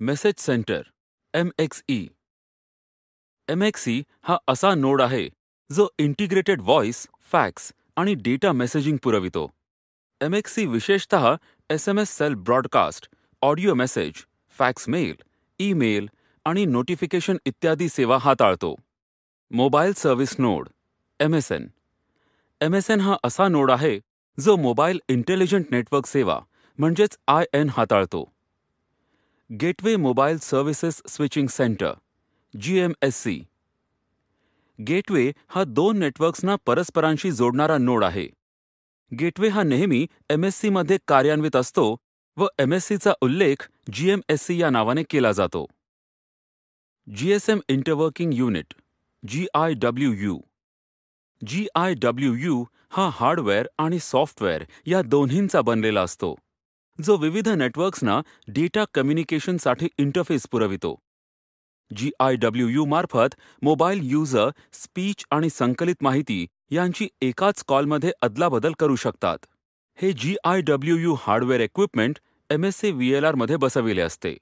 Message centre MXE. MXE हा असा node आहे जो इंटिग्रेटेड व्हॉइस, फॅक्स आणि डेटा मेसेजिंग पुरवितो. MXE विशेषतः SMS cell broadcast, audio message, fax mail, email आणि नोटिफिकेशन इत्यादी सेवा हाताळतो. Mobile service node MSN. MSN हा असा नोड आहे जो मोबाईल इंटेलिजंट नेटवर्क सेवा म्हणजेच IN हाताळतो. Gateway mobile services switching centre GMSC. Gateway हा दोन नेटवर्क्सना परस्परांशी जोडणारा नोड आहे. गेटवे हा नेहमी MSC मध्ये कार्यान्वित असतो व MSCचा उल्लेख GMSC या नावाने केला जातो. GSM interworking unit GIWU. GIWU हा हार्डवेअर आणि सॉफ्टवेअर या दोन्हींचा बनलेला असतो, जो विविध नेटवर्क्सना डेटा कम्युनिकेशनसाठी इंटरफेस पुरवितो. GIWU मार्फत मोबाईल युजर स्पीच आणि संकलित माहिती यांची एकाच कॉलमध्ये अदलाबदल करू शकतात. हे GIWU hardware equipment MSC VLR मध्ये बसविले असते.